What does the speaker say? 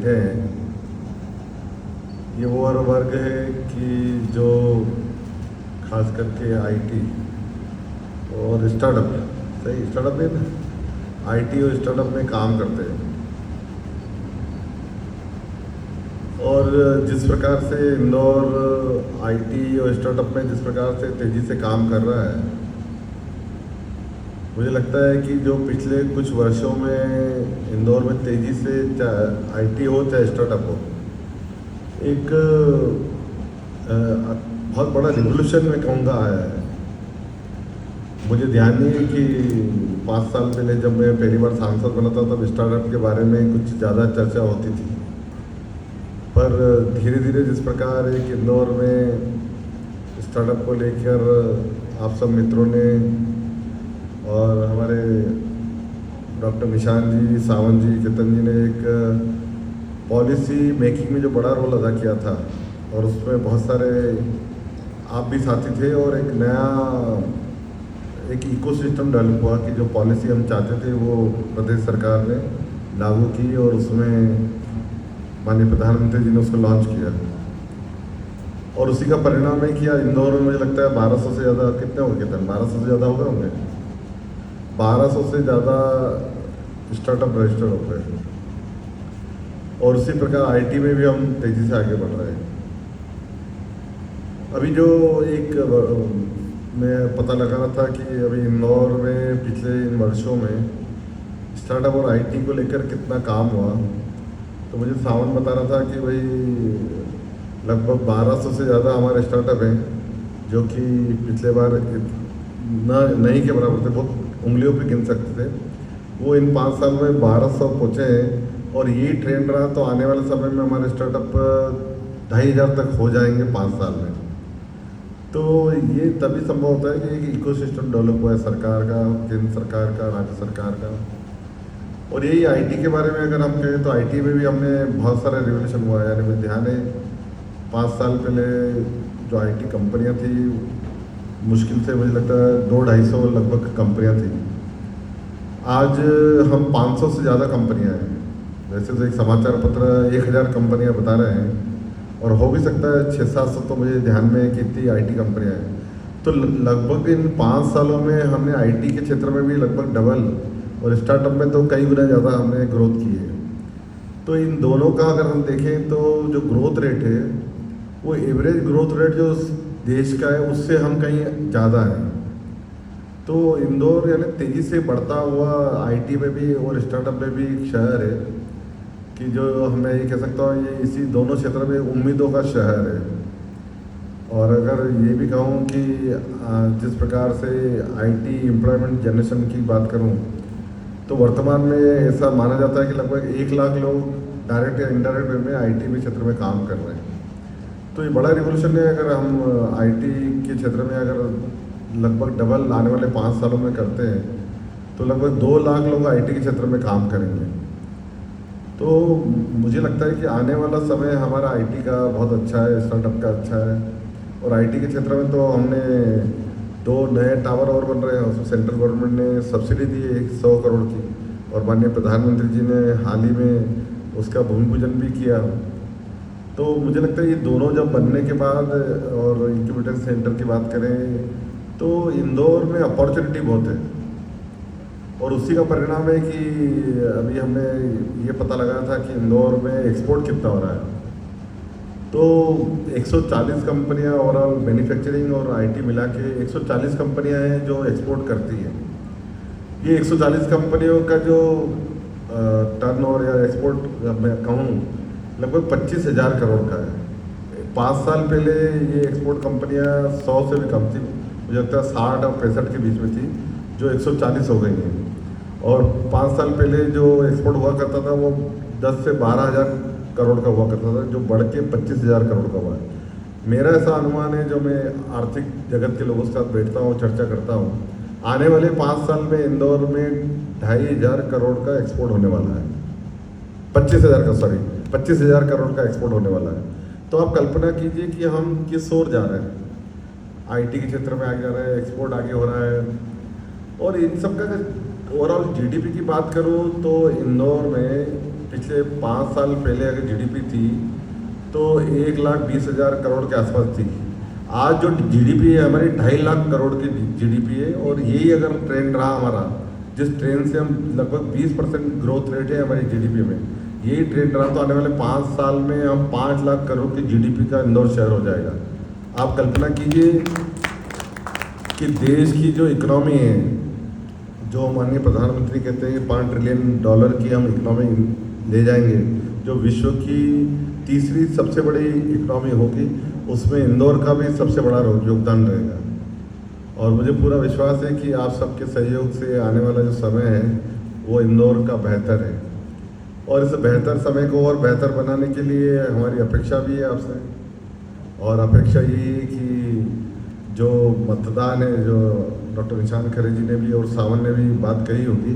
है। ये वो वर्ग है कि जो खास करके आईटी और स्टार्टअप, सही स्टार्टअप में ना, आईटी और स्टार्टअप में काम करते हैं। और जिस प्रकार से इंदौर आईटी और स्टार्टअप में जिस प्रकार से तेज़ी से काम कर रहा है, मुझे लगता है कि जो पिछले कुछ वर्षों में इंदौर में तेज़ी से चाहे आईटी हो चाहे स्टार्टअप हो, एक बहुत बड़ा रिवोल्यूशन में कहूँगा आया है। मुझे ध्यान नहीं है कि 5 साल पहले जब मैं पहली बार सांसद बना था तब स्टार्टअप के बारे में कुछ ज़्यादा चर्चा होती थी, पर धीरे धीरे जिस प्रकार एक इंदौर में स्टार्टअप को लेकर आप सब मित्रों ने और हमारे डॉक्टर निशान जी, सावंत जी, केतन जी ने एक पॉलिसी मेकिंग में जो बड़ा रोल अदा किया था, और उसमें बहुत सारे आप भी साथी थे, और एक नया एक इकोसिस्टम डेवलप हुआ कि जो पॉलिसी हम चाहते थे वो प्रदेश सरकार ने लागू की, और उसमें माननीय प्रधानमंत्री जी ने उसको लॉन्च किया। और उसी का परिणाम है कि आज इंदौर में मुझे लगता है 1200 से ज़्यादा, कितने होंगे कितने, 1200 से ज़्यादा हो गए होंगे, 1200 से ज़्यादा स्टार्टअप रजिस्टर हो गए। और उसी प्रकार आईटी में भी हम तेज़ी से आगे बढ़ रहे हैं। अभी जो एक मैं पता लगा रहा था कि अभी इंदौर में पिछले इन वर्षों में स्टार्टअप और आईटी को लेकर कितना काम हुआ, तो मुझे सावन बता रहा था कि भाई लगभग 1200 से ज़्यादा हमारे स्टार्टअप हैं, जो कि पिछले बार ना नहीं के बराबर थे, बहुत उंगलियों पे गिन सकते थे। वो इन 5 साल में 1200 पहुँचे हैं, और यही ट्रेंड रहा तो आने वाले समय में हमारे स्टार्टअप 2500 तक हो जाएंगे 5 साल में। तो ये तभी संभव होता है कि एक इकोसिस्टम डेवलप हुआ है सरकार का, केंद्र सरकार का, राज्य सरकार का। और यही आईटी के बारे में अगर हम कहें तो आईटी में भी हमने बहुत सारा रिवोल्यूशन हुआ है। यानी मुझे ध्यान है 5 साल पहले जो आईटी कंपनियां थी, मुश्किल से मुझे लगता है 200-250 लगभग कंपनियां थी। आज हम 500 से ज़्यादा कंपनियां हैं। वैसे तो एक समाचार पत्र 1000 कंपनियां बता रहे हैं, और हो भी सकता है 600-700, तो मुझे ध्यान में है कि इतनी आईटी कंपनियां हैं। तो लगभग इन 5 सालों में हमने आईटी के क्षेत्र में भी लगभग डबल, और स्टार्टअप में तो कई गुना ज़्यादा हमने ग्रोथ की है। तो इन दोनों का अगर हम देखें तो जो ग्रोथ रेट है वो एवरेज ग्रोथ रेट जो देश का है उससे हम कहीं ज़्यादा है। तो इंदौर यानी तेज़ी से बढ़ता हुआ आईटी में भी और स्टार्टअप में भी एक शहर है कि जो मैं ये कह सकता हूँ ये इसी दोनों क्षेत्र में उम्मीदों का शहर है। और अगर ये भी कहूँ कि जिस प्रकार से आईटी एम्प्लॉयमेंट जनरेशन की बात करूँ, तो वर्तमान में ऐसा माना जाता है कि लगभग 1 लाख लोग डायरेक्ट या इनडायरेक्ट वे में आईटी में क्षेत्र में काम कर रहे हैं। तो ये बड़ा रिवोल्यूशन है। अगर हम आईटी के क्षेत्र में अगर लगभग डबल आने वाले 5 सालों में करते हैं, तो लगभग 2 लाख लोग आईटी के क्षेत्र में काम करेंगे। तो मुझे लगता है कि आने वाला समय हमारा आईटी का बहुत अच्छा है, स्टार्टअप का अच्छा है। और आईटी के क्षेत्र में तो हमने 2 नए टावर और बन रहे हैं, उसमें सेंट्रल गवर्नमेंट ने सब्सिडी दी है 100 करोड़ की, और माननीय प्रधानमंत्री जी ने हाल ही में उसका भूमि पूजन भी किया। तो मुझे लगता है ये दोनों जब बनने के बाद, और इंक्यूबेटर सेंटर की बात करें तो इंदौर में अपॉर्चुनिटी बहुत है। और उसी का परिणाम है कि अभी हमने ये पता लगाया था कि इंदौर में एक्सपोर्ट कितना हो रहा है। तो 140 कंपनियां ओवरऑल मैन्युफैक्चरिंग और आईटी मिला के 140 कंपनियां हैं जो एक्सपोर्ट करती हैं। ये 140 कंपनियों का जो टर्नओवर या एक्सपोर्ट मैं कहूँ लगभग 25,000 करोड़ का है। 5 साल पहले ये एक्सपोर्ट कंपनियां 100 से भी कम थी, मुझे लगता है 60 और 65 के बीच में थी, जो 140 हो गई हैं। और 5 साल पहले जो एक्सपोर्ट हुआ करता था वो 10 से 12,000 करोड़ का हुआ करता था, जो बढ़ के 25,000 करोड़ का हुआ है। मेरा ऐसा अनुमान है, जो मैं आर्थिक जगत के लोगों के साथ बैठता हूँ, चर्चा करता हूँ, आने वाले 5 साल में इंदौर में 2,500 करोड़ का एक्सपोर्ट होने वाला है। 25,000 करोड़ का एक्सपोर्ट होने वाला है। तो आप कल्पना कीजिए कि हम किस ओर जा रहे हैं। आईटी के क्षेत्र में आगे जा रहे हैं, एक्सपोर्ट आगे हो रहा है। और इन सब का ओवरऑल जीडीपी की बात करूँ तो इंदौर में पिछले 5 साल पहले अगर जीडीपी थी तो 1,20,000 करोड़ के आसपास थी। आज जो जीडीपी है हमारी 2.5 लाख करोड़ की जीडीपी है, और यही अगर ट्रेंड रहा हमारा, जिस ट्रेंड से हम लगभग 20% ग्रोथ रेट है हमारी जीडीपी में, यही ट्रेंड रहा तो आने वाले 5 साल में हम 5 लाख करोड़ की जीडीपी का इंदौर शहर हो जाएगा। आप कल्पना कीजिए कि देश की जो इकोनॉमी है, जो माननीय प्रधानमंत्री कहते हैं कि $5 ट्रिलियन की हम इकोनॉमी ले जाएंगे, जो विश्व की तीसरी सबसे बड़ी इकोनॉमी होगी, उसमें इंदौर का भी सबसे बड़ा योगदान रहेगा। और मुझे पूरा विश्वास है कि आप सबके सहयोग से आने वाला जो समय है वो इंदौर का बेहतर है, और इस बेहतर समय को और बेहतर बनाने के लिए हमारी अपेक्षा भी है आपसे। और अपेक्षा यही है कि जो मतदान है, जो डॉक्टर निशांत खरे जी ने भी और सावन ने भी बात कही होगी